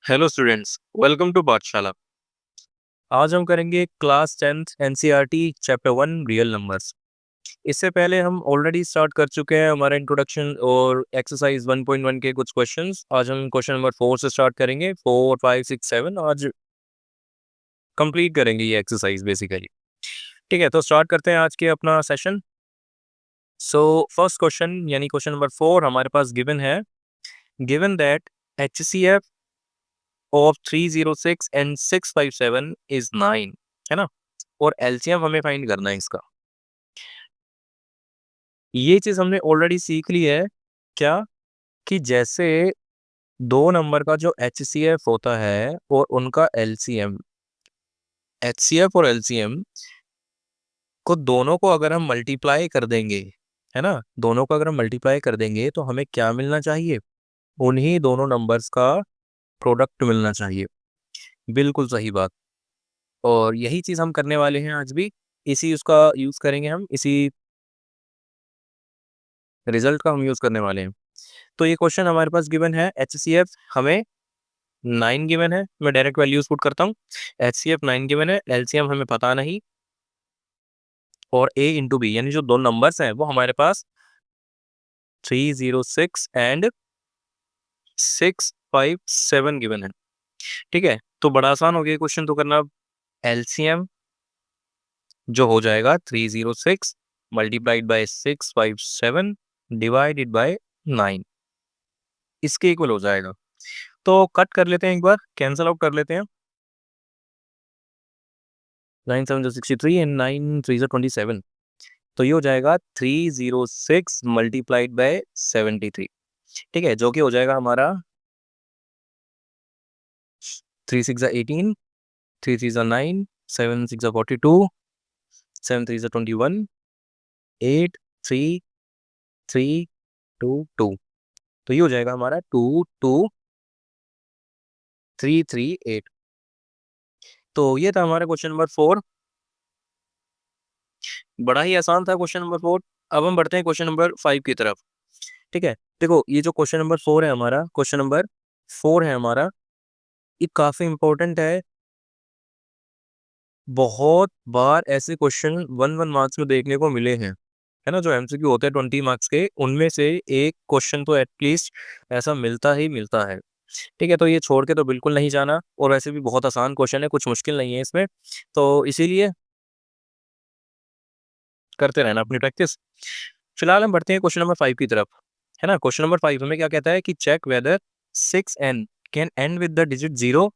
Hello students, welcome to पाठशाला। आज हम करेंगे class 10th NCERT chapter 1 real numbers. इससे पहले हम ऑलरेडी स्टार्ट कर चुके हैं हमारा इंट्रोडक्शन और एक्सरसाइज 1.1 के कुछ क्वेश्चंस। आज हम क्वेश्चन नंबर 4 से स्टार्ट करेंगे। 4 5 6 7 आज कंप्लीट करेंगे ये एक्सरसाइज बेसिकली। ठीक है, तो स्टार्ट करते हैं आज के अपना सेशन। सो फर्स्ट क्वेश्चन यानी क्वेश्चन नंबर 4 हमारे पास गिवन है। Given that HCF of 306 and 657 is 9, है ना। और एलसीएम हमें फाइंड करना है इसका। ये चीज हमने ऑलरेडी सीख ली है क्या, कि जैसे दो नंबर का जो HCF होता है और उनका एलसीएम, HCF और एलसीएम को दोनों को अगर हम मल्टीप्लाई कर देंगे, है ना, दोनों को अगर हम मल्टीप्लाई कर देंगे तो हमें क्या मिलना चाहिए? उन्हीं दोनों नंबर्स का प्रोडक्ट मिलना चाहिए। बिल्कुल सही बात। और यही चीज हम करने वाले हैं आज भी। इसी उसका यूज करेंगे हम, इसी रिजल्ट का हम यूज करने वाले हैं। तो ये क्वेश्चन हमारे पास गिवन है। HCF हमें 9 गिवन है। मैं डायरेक्ट वैल्यूज पुट करता हूँ। HCF 9 गिवन है, एलसीएम हमें पता नहीं, और A इंटू बी यानी जो दो नंबर्स हैं वो हमारे पास 306 एंड 657 गिवन है। ठीक है, तो बड़ा आसान हो गया क्वेश्चन तो करना। एलसीएम जो हो जाएगा 306 मल्टीप्लाइड बाय 657 डिवाइडेड बाय 9, इसके इक्वल हो जाएगा। तो कट कर लेते हैं, एक बार कैंसल आउट कर लेते हैं। 9 7 63 एंड 9 3 27। तो ये हो जाएगा 306 मल्टीप्लाइड बाय 73। ठीक है, जो कि हो जाएगा हमारा 3 6 18, 3 3 9, 7 6 42, 7 3 21, 8 3 3 2 2। तो ये हो जाएगा हमारा 2 2 3 3 8। तो ये था हमारा क्वेश्चन नंबर 4। बड़ा ही आसान था क्वेश्चन नंबर 4। अब हम बढ़ते हैं क्वेश्चन नंबर 5 की तरफ। ठीक है, देखो ये जो क्वेश्चन नंबर 4 है हमारा, क्वेश्चन नंबर 4 है हमारा, ये काफी इंपॉर्टेंट है। बहुत बार ऐसे क्वेश्चन 1 1 मार्क्स में देखने को मिले हैं, है ना। जो एमसीक्यू होते हैं 20 मार्क्स के, उनमें से एक क्वेश्चन तो एटलीस्ट ऐसा मिलता ही मिलता है। ठीक है, तो ये छोड़ के तो बिल्कुल नहीं जाना। और वैसे भी बहुत आसान क्वेश्चन है, कुछ मुश्किल नहीं है इसमें, तो इसीलिए करते रहना अपनी प्रैक्टिस। फिलहाल हम बढ़ते हैं क्वेश्चन नंबर 5 की तरफ, है ना। क्वेश्चन नंबर 5 हमें क्या कहता है कि check whether 6n can end with the digit 0।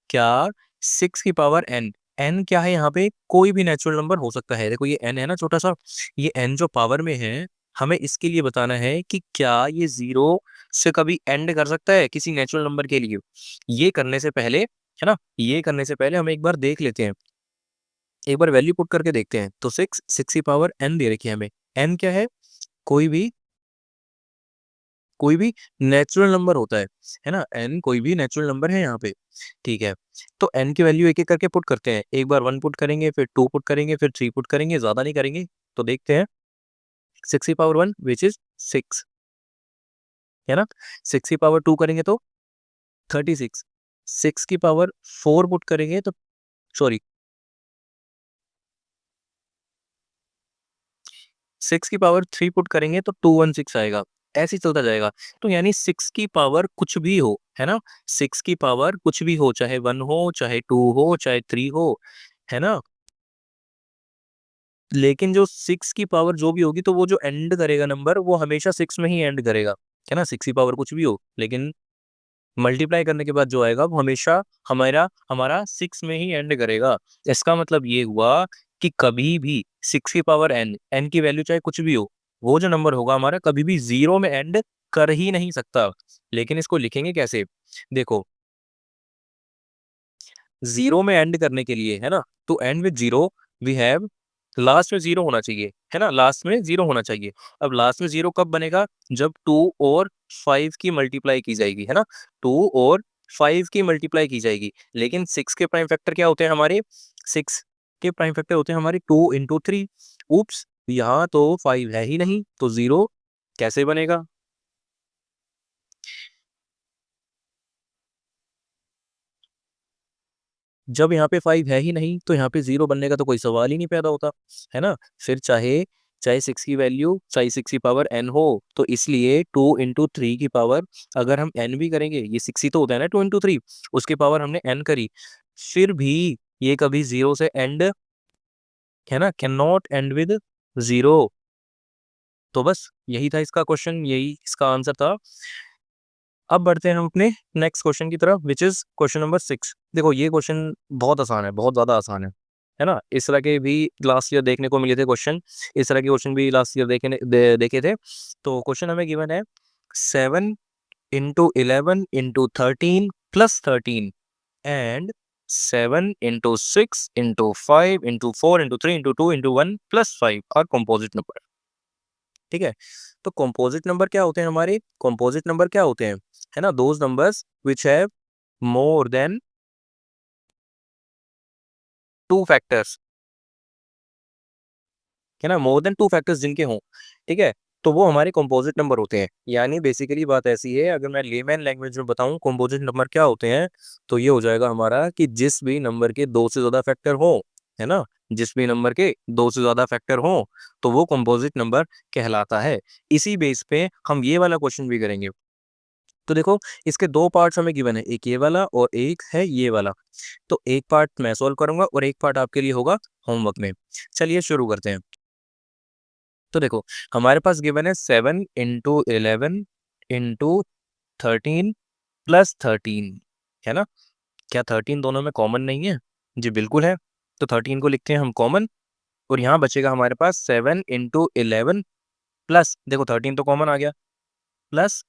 क्या 6 की पावर n, n क्या है यहाँ पे? कोई भी नेचुरल नंबर हो सकता है। देखो ये n है ना छोटा सा, ये n जो पावर में है, हमें इसके लिए बताना है कि क्या ये 0 से कभी एंड कर सकता है किसी नेचुरल नंबर के लिए। ये करने से पहले, है ना, ये करने से पहले हम एक बार देख लेते हैं, एक बार वैल्यू पुट करके देखते हैं। तो 6 की पावर n दे रखी है हमें। n क्या है? कोई भी नेचुरल नंबर होता है ना। n कोई भी नेचुरल नंबर है यहाँ पे। ठीक है, तो n की वैल्यू एक एक करके पुट करते हैं। एक बार 1 पुट करेंगे, फिर 2 पुट करेंगे, फिर 3 पुट करेंगे, ज्यादा नहीं करेंगे। तो देखते हैं 6 की पावर 1 विच इज 6, है ना। 6 की पावर 2 करेंगे तो 36। 6 की पावर 4 पुट करेंगे तो, सॉरी, 6 की पावर 3 पुट करेंगे तो 216 आएगा। ऐसे ही चलता जाएगा। तो यानी 6 की पावर कुछ भी हो, है ना, 6 की पावर कुछ भी हो, चाहे 1 हो, चाहे 2 हो, चाहे 3 हो, है ना, लेकिन जो 6 की पावर जो भी होगी, तो वो जो एंड करेगा नंबर, वो हमेशा 6 में ही एंड करेगा, है ना। 6 की पावर कुछ भी हो, लेकिन मल्टीप्लाई करने के बाद जो आएगा वो हमेशा हमारा हमारा 6 में ही एंड करेगा। इसका मतलब ये हुआ कि कभी भी 6 की पावर n, n की वैल्यू चाहे कुछ भी हो, वो जो नंबर होगा हमारा कभी भी 0 में एंड कर ही नहीं सकता। लेकिन इसको लिखेंगे कैसे? देखो, 0 में एंड करने के लिए, है ना, to end with 0 we have, last में 0 होना चाहिए, है ना, लास्ट में 0 होना चाहिए। अब लास्ट में 0 कब बनेगा? जब 2 और 5 की मल्टीप्लाई की जाएगी, है ना, 2 और 5 की मल्टीप्लाई की जाएगी। लेकिन 6 के प्राइम फैक्टर क्या होते हैं हमारे? 6 के प्राइम फैक्टर होते हैं हमारे 2 इंटू 3। उप्स, यहाँ तो 5 है ही नहीं, तो 0 कैसे बनेगा? जब यहाँ पे 5 है ही नहीं तो यहाँ पे 0 बनने का तो कोई सवाल ही नहीं पैदा होता, है ना। फिर चाहे चाहे 6 की वैल्यू चाहे 6 की पावर n हो, तो इसलिए 2 इंटू 3 की पावर अगर हम n भी करेंगे, ये 6 ही तो होता है ना 2 इंटू 3, उसकी पावर हमने n करी, फिर भी ये कभी 0 से एंड, है ना, कैन नॉट एंड विद 0। तो बस यही था इसका क्वेश्चन, यही इसका आंसर था। अब बढ़ते हैं हम अपने नेक्स्ट क्वेश्चन की तरफ, विच इज क्वेश्चन नंबर 6। देखो ये क्वेश्चन बहुत आसान है, बहुत ज्यादा आसान है ना। इस तरह के भी लास्ट ईयर देखने को मिले थे क्वेश्चन, इस तरह के क्वेश्चन भी लास्ट ईयर देखे थे। तो क्वेश्चन हमें गिवन है 7 इंटू 11 इंटू 13 प्लस 13 and 7 into 6 into 5 into 4 into 3 into 2 into 1 plus 5 are composite number. ठीक है, तो कॉम्पोजिट नंबर क्या होते हैं हमारे, कॉम्पोजिट नंबर क्या होते हैं, है ना, those numbers which have more than 2 factors, है ना, मोर देन 2 फैक्टर्स जिनके हों। ठीक है, तो वो हमारे कॉम्पोजिट नंबर होते हैं। यानी बेसिकली बात ऐसी है, अगर मैं लेमैन लैंग्वेज में बताऊं कॉम्पोजिट नंबर क्या होते हैं, तो ये हो जाएगा हमारा कि जिस भी नंबर के 2 से ज्यादा फैक्टर हो, है ना, जिस भी नंबर के 2 से ज्यादा फैक्टर हो तो वो कॉम्पोजिट नंबर कहलाता है। इसी बेस पे हम ये वाला क्वेश्चन भी करेंगे। तो देखो इसके दो पार्ट्स हमें गिवन है, एक ये वाला और एक है ये वाला। तो एक पार्ट मैं सॉल्व करूंगा और एक पार्ट आपके लिए होगा होमवर्क में। चलिए शुरू करते हैं। तो देखो हमारे पास गिवन है 7 इंटू 11 इंटू 13 प्लस 13, है ना। क्या 13 दोनों में कॉमन नहीं है? जी बिल्कुल है। तो 13 को लिखते हैं हम कॉमन, और यहाँ बचेगा हमारे पास 7 इंटू 11 प्लस, देखो 13 तो कॉमन आ गया, प्लस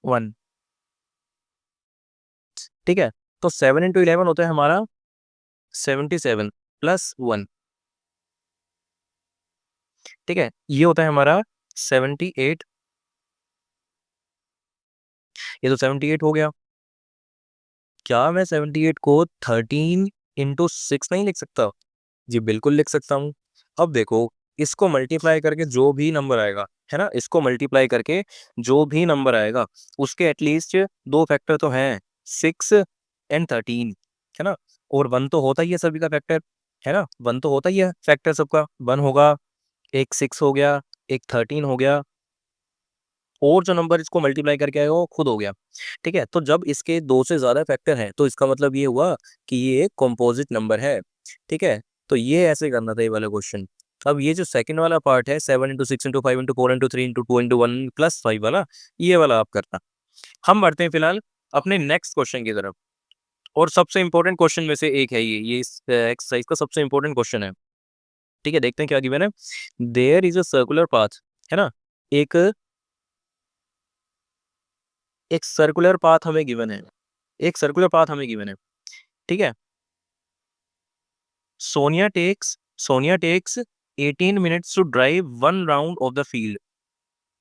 1। ठीक है, तो 7 इंटू 11 होता है हमारा 77 प्लस 1। ठीक है, ये होता है हमारा 78। ये तो 78 हो गया। क्या मैं 78 को 13 इंटू 6 नहीं लिख सकता? जी बिल्कुल लिख सकता हूँ। अब देखो इसको मल्टीप्लाई करके जो भी नंबर आएगा, है ना, इसको मल्टीप्लाई करके जो भी नंबर आएगा उसके एटलीस्ट दो फैक्टर तो हैं, 6 एंड 13, है ना। और 1 तो होता ही है सभी का फैक्टर, है ना, 1 तो होता ही है फैक्टर सबका, 1 होगा, एक 6 हो गया, एक 13 हो गया, और जो नंबर इसको मल्टीप्लाई करके आएगा वो खुद हो गया। ठीक है, तो जब इसके 2 से ज्यादा फैक्टर हैं तो इसका मतलब ये हुआ कि ये एक कॉम्पोजिट नंबर है। ठीक है, तो ये ऐसे करना था ये वाला क्वेश्चन। अब ये जो सेकंड वाला पार्ट है 7 into 6 into 5 into 4 into 3 into 2 into 1 plus 5 वाला, ये वाला आप करना। हम बढ़ते हैं फिलहाल अपने नेक्स्ट क्वेश्चन की तरफ, और सबसे इंपॉर्टेंट क्वेश्चन में से एक है ये इस एक्सरसाइज का सबसे इंपॉर्टेंट क्वेश्चन है। ठीक है, देखते हैं क्या गिवन है। There is a circular path, है ना, एक एक सर्कुलर पाथ हमें गिवन है, एक सर्कुलर पाथ हमें गिवन है। ठीक है, Sonia takes 18 minutes to drive one round of the field.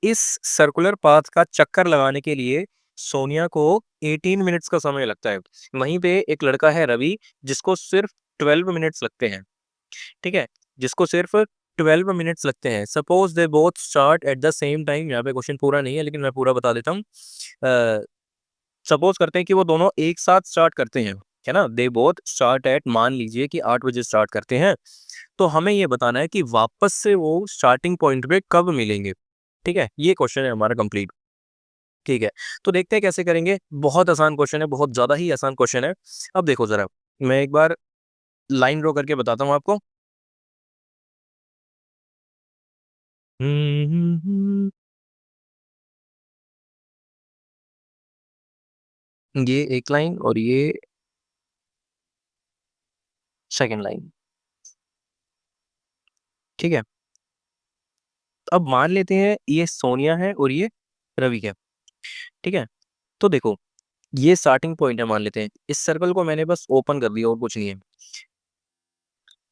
इस सर्कुलर पाथ का चक्कर लगाने के लिए सोनिया को 18 मिनट्स का समय लगता है। वहीं पे एक लड़का है रवि, जिसको सिर्फ 12 मिनट्स लगते हैं। ठीक है, जिसको सिर्फ 12 मिनट्स लगते हैं। Suppose they both start at the same time, यहाँ पे क्वेश्चन पूरा नहीं है लेकिन मैं पूरा बता देता हूँ। सपोज करते हैं कि वो दोनों एक साथ स्टार्ट करते हैं, है ना, दे बोथ स्टार्ट एट, मान लीजिए कि 8 बजे स्टार्ट करते हैं, तो हमें ये बताना है कि वापस से वो स्टार्टिंग पॉइंट पे कब मिलेंगे। ठीक है, ये क्वेश्चन है हमारा कंप्लीट। ठीक है, तो देखते हैं कैसे करेंगे। बहुत आसान क्वेश्चन है, बहुत ज्यादा ही आसान क्वेश्चन है। अब देखो जरा, मैं एक बार लाइन ड्रॉ करके बताता हूँ आपको। ये एक लाइन और ये सेकंड लाइन। ठीक है, अब मान लेते हैं ये सोनिया है और ये रवि है। ठीक है, तो देखो ये स्टार्टिंग पॉइंट है, मान लेते हैं इस सर्कल को मैंने बस ओपन कर दिया और कुछ नहीं है।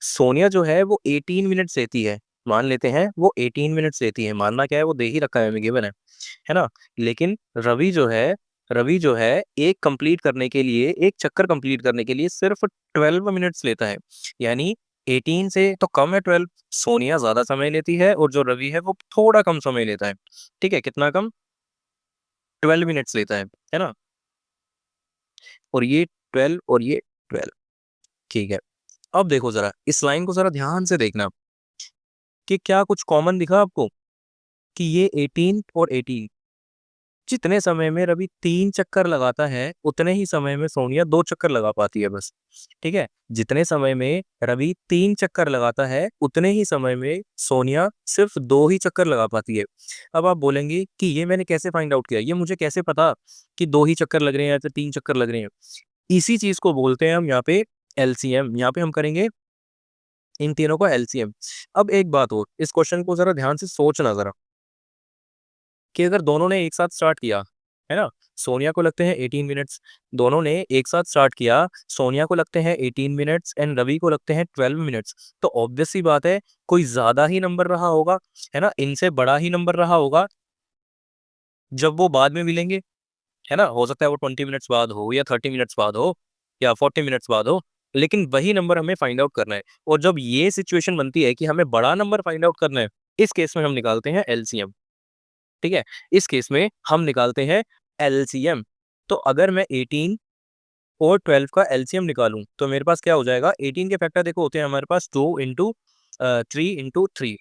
सोनिया जो है वो 18 मिनट्स लेती है, मान लेते हैं वो 18 मिनट्स लेती है, मानना क्या है, वो दे ही रखा है हमें, गिवन है ना। लेकिन रवि जो है एक कंप्लीट करने के लिए, एक चक्कर कंप्लीट करने के लिए सिर्फ 12 मिनट्स लेता है। यानी 18 से तो कम है 12। सोनिया ज्यादा समय लेती है और जो रवि है वो थोड़ा कम समय लेता है। ठीक है, कितना कम? 12 मिनट्स लेता है ना। और ये 12 और ये 12। ठीक है, अब देखो जरा इस लाइन को जरा ध्यान से देखना कि क्या कुछ कॉमन दिखा आपको कि ये 18 और 18, जितने समय में रवि 3 चक्कर लगाता है उतने ही समय में सोनिया 2 चक्कर लगा पाती है बस। ठीक है, जितने समय में रवि 3 चक्कर लगाता है उतने ही समय में सोनिया सिर्फ 2 ही चक्कर लगा पाती है। अब आप बोलेंगे कि ये मैंने कैसे फाइंड आउट किया, ये मुझे कैसे पता कि 2 ही चक्कर लग रहे हैं या फिर 3 चक्कर लग रहे हैं। इसी चीज को बोलते हैं हम यहाँ पे एलसीएम। यहाँ पे हम करेंगे इन तीनों का एलसीएम। अब एक बात और, इस क्वेश्चन को जरा ध्यान से सोचना जरा कि अगर दोनों ने एक साथ स्टार्ट किया, है ना, सोनिया को लगते हैं 18 मिनट्स, दोनों ने एक साथ स्टार्ट किया, सोनिया को लगते हैं 18 मिनट्स एंड रवि को लगते हैं 12 मिनट्स, तो ऑब्वियस सी बात है कोई ज्यादा ही नंबर रहा होगा, है ना, इनसे बड़ा ही नंबर रहा होगा जब वो बाद में मिलेंगे, है ना। हो सकता है वो 20 मिनट्स बाद हो या 30 मिनट्स बाद हो या 40 मिनट्स बाद हो, लेकिन वही नंबर हमें फाइंड आउट करना है। और जब ये सिचुएशन बनती है कि हमें बड़ा नंबर फाइंड आउट करना है, इस केस में हम निकालते हैं एलसीएम। ठीक है, इस केस में हम निकालते हैं एलसीएम। तो अगर मैं 18 और 12 का एलसीएम निकालूं तो मेरे पास क्या हो जाएगा, 18 के फैक्टर देखो होते हैं हमारे पास 2 इंटू 3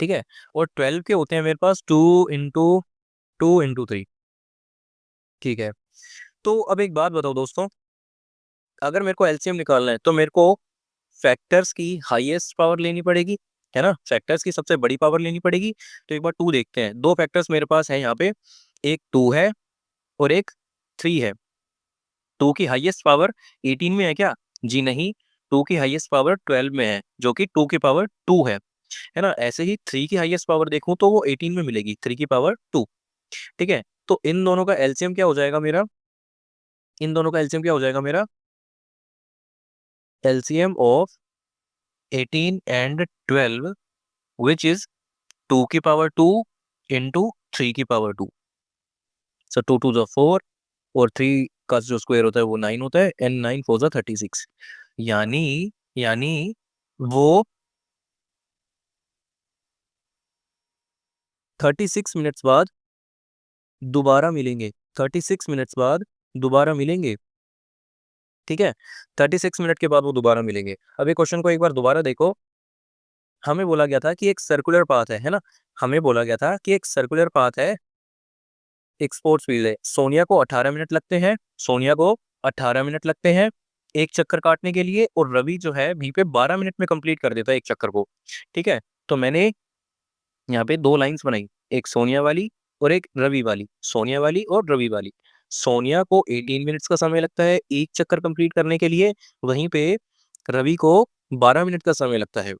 ठीक है, और 12 के होते हैं मेरे पास 2 इंटू 3। ठीक है, तो अब एक बात बताओ दोस्तों, अगर मेरे को एलसीएम निकालना है तो मेरे को फैक्टर्स की हाईएस्ट पावर लेनी पड़ेगी, है ना, फैक्टर्स की सबसे बड़ी पावर लेनी पड़ेगी। तो एक बार 2 देखते हैं, दो फैक्टर्स मेरे पास है यहाँ पे, एक 2 है और एक 3 है। 2 की हाईएस्ट पावर 18 में है क्या? जी नहीं, 2 की हाईएस्ट पावर 12 में है जो कि 2 की पावर 2 है ना। ऐसे ही 3 की हाईएस्ट पावर देखूं तो वो 18 में मिलेगी, 3 की पावर 2। ठीक है, तो इन दोनों का एलसीएम क्या हो जाएगा मेरा, इन दोनों का एलसीएम क्या हो जाएगा मेरा, LCM of 18 and 12 which is 2 की पावर 2 इंटू 3 की पावर 2। सो 2 2 जो 4 और 3 का जो स्क्वायर होता है वो 9 होता है एंड 9 4 जा 36। यानी यानी वो 36 मिनट्स बाद दोबारा मिलेंगे, 36 मिनट्स बाद दोबारा मिलेंगे। ठीक है, 36 मिनट के बाद वो दोबारा मिलेंगे। अब ये क्वेश्चन को एक बार दोबारा देखो, हमें बोला गया था कि एक सर्कुलर पाथ है ना, हमें बोला गया था कि एक सर्कुलर पाथ है, एक स्पोर्ट्स फील्ड है, सोनिया को 18 मिनट लगते हैं, सोनिया को 18 मिनट लगते हैं एक चक्कर काटने के लिए, और रवि जो है वहीं पे 12 मिनट में कंप्लीट कर देता है एक चक्कर को। ठीक है, तो मैंने यहाँ पे 2 लाइंस बनाई, एक सोनिया वाली और एक रवि वाली, सोनिया वाली और रवि वाली। सोनिया को 18 मिनट्स का समय लगता है एक चक्कर कंप्लीट करने के लिए, वहीं पे रवि को 12 मिनट का समय लगता है।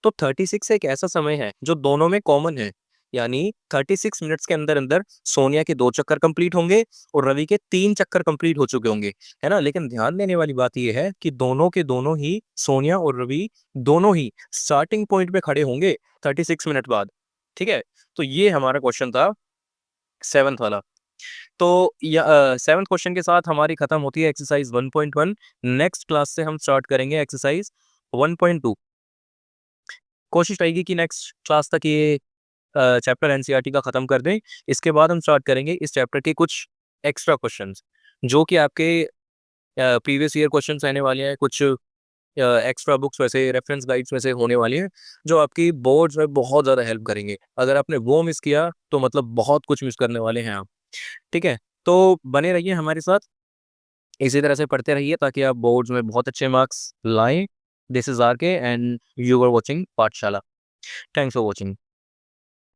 तो 36 एक ऐसा समय है जो दोनों में कॉमन है, यानी 36 मिनट्स के अंदर अंदर सोनिया के 2 चक्कर कंप्लीट होंगे और रवि के 3 चक्कर कंप्लीट हो चुके होंगे, है ना। लेकिन ध्यान देने वाली बात यह है कि दोनों के दोनों ही, सोनिया और रवि दोनों ही स्टार्टिंग पॉइंट पे खड़े होंगे 36 मिनट बाद। ठीक है, तो ये हमारा क्वेश्चन था 7th वाला। तो 7th क्वेश्चन के साथ हमारी खत्म होती है एक्सरसाइज 1.1। नेक्स्ट क्लास से हम स्टार्ट करेंगे एक्सरसाइज 1.2। कोशिश रहेगी कि नेक्स्ट क्लास तक ये चैप्टर एनसीईआरटी का खत्म कर दें। इसके बाद हम स्टार्ट करेंगे इस चैप्टर के कुछ एक्स्ट्रा क्वेश्चंस, जो कि आपके प्रीवियस ईयर क्वेश्चंस रहने वाले हैं, कुछ एक्स्ट्रा बुक्स वैसे रेफरेंस गाइड्स में से होने वाली हैं, जो आपकी बोर्ड्स में बहुत ज़्यादा हेल्प करेंगे। अगर आपने वो मिस किया तो मतलब बहुत कुछ मिस करने वाले हैं आप। ठीक है, तो बने रहिए हमारे साथ, इसी तरह से पढ़ते रहिए ताकि आप बोर्ड्स में बहुत अच्छे मार्क्स लाएं। दिस इज आर के एंड यू आर वॉचिंग पाठशाला। Thanks for watching.